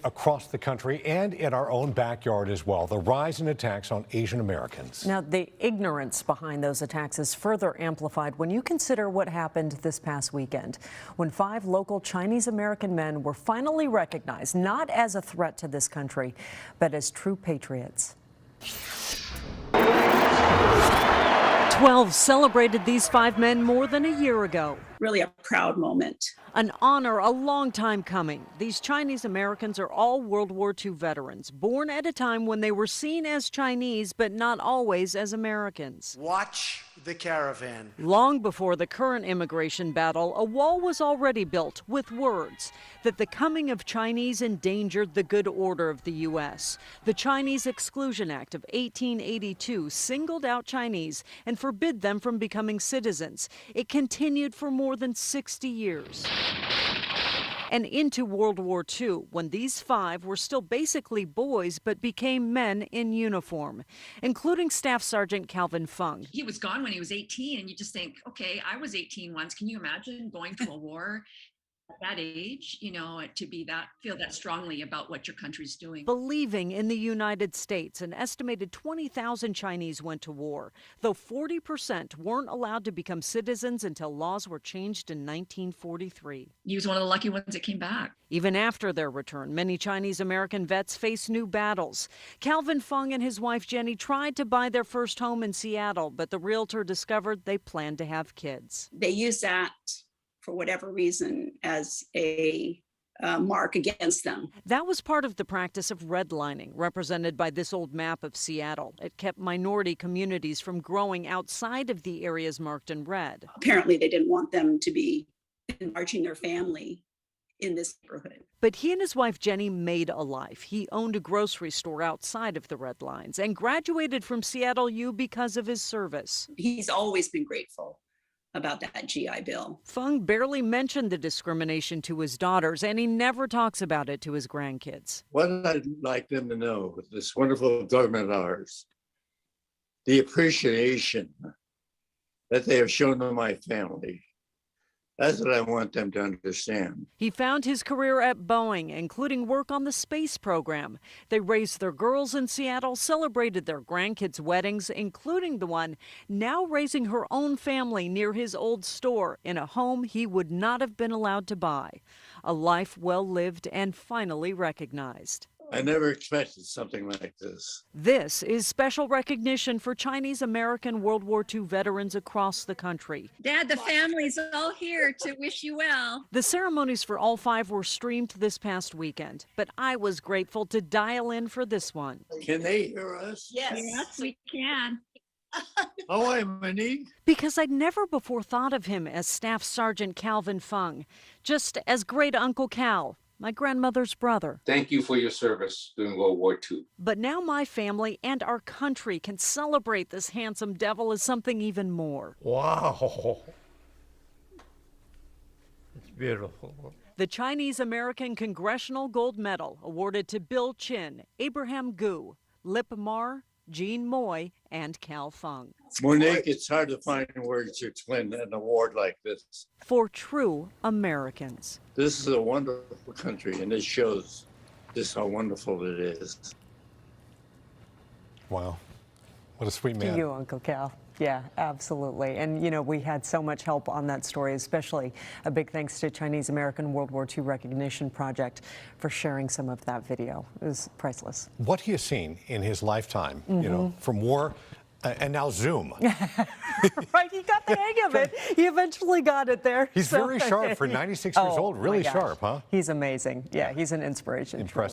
Across the country and in our own backyard as well, the rise in attacks on Asian Americans. Now, the ignorance behind those attacks is further amplified when you consider what happened this past weekend, when 5 local Chinese American men were finally recognized not as a threat to this country, but as true patriots. 12 celebrated these 5 men more than a year ago. Really a proud moment. An honor a long time coming. These Chinese Americans are all World War II veterans, born at a time when they were seen as Chinese, but not always as Americans. Watch the caravan. Long before the current immigration battle, a wall was already built with words that the coming of Chinese endangered the good order of the U.S. The Chinese Exclusion Act of 1882 singled out Chinese and forbid them from becoming citizens. It continued for more than 60 years. And into World War II, when these 5 were still basically boys but became men in uniform, including Staff Sergeant Calvin Fung. He was gone when he was 18, and you just think, okay, I was 18 once. Can you imagine going to a war at that age, to feel that strongly about what your country's doing? Believing in the United States, an estimated 20,000 Chinese went to war, though 40% weren't allowed to become citizens until laws were changed in 1943. He was one of the lucky ones that came back. Even after their return, many Chinese American vets face new battles. Calvin Fung and his wife Jenny tried to buy their first home in Seattle, but the realtor discovered they planned to have kids. They use that, for whatever reason, as a mark against them. That was part of the practice of redlining, represented by this old map of Seattle. It kept minority communities from growing outside of the areas marked in red. Apparently, they didn't want them to be enlarging their family in this neighborhood. But he and his wife Jenny made a life. He owned a grocery store outside of the red lines and graduated from Seattle U because of his service. He's always been grateful about that GI Bill. Fung barely mentioned the discrimination to his daughters, and he never talks about it to his grandkids. What I'd like them to know with this wonderful government of ours, the appreciation that they have shown to my family. That's what I want them to understand. He found his career at Boeing, including work on the space program. They raised their girls in Seattle, celebrated their grandkids' weddings, including the one now raising her own family near his old store in a home he would not have been allowed to buy. A life well lived and finally recognized. I never expected something like this. This is special recognition for Chinese American World War II veterans across the country. Dad, the family's all here to wish you well. The ceremonies for all 5 were streamed this past weekend, but I was grateful to dial in for this one. Can they hear us? Yes, we can. Oh, I'm Minnie. Because I'd never before thought of him as Staff Sergeant Calvin Fung, just as Great Uncle Cal, my grandmother's brother. Thank you for your service during World War II. But now my family and our country can celebrate this handsome devil as something even more. Wow. It's beautiful. The Chinese American Congressional Gold Medal awarded to Bill Chin, Abraham Gu, Lip Mar, Jean Moy, and Cal Fung. Monique, it's hard to find words to explain an award like this. For true Americans. This is a wonderful country, and it shows just how wonderful it is. Wow. What a sweet man. To you, Uncle Cal. Yeah, absolutely. And, we had so much help on that story, especially a big thanks to Chinese American World War II Recognition Project for sharing some of that video. It was priceless. What he has seen in his lifetime, from war and now Zoom. Right, he got the hang of it. He eventually got it there. He's very sharp for 96 years old, really sharp, huh? He's amazing. Yeah, he's an inspiration. Impressive.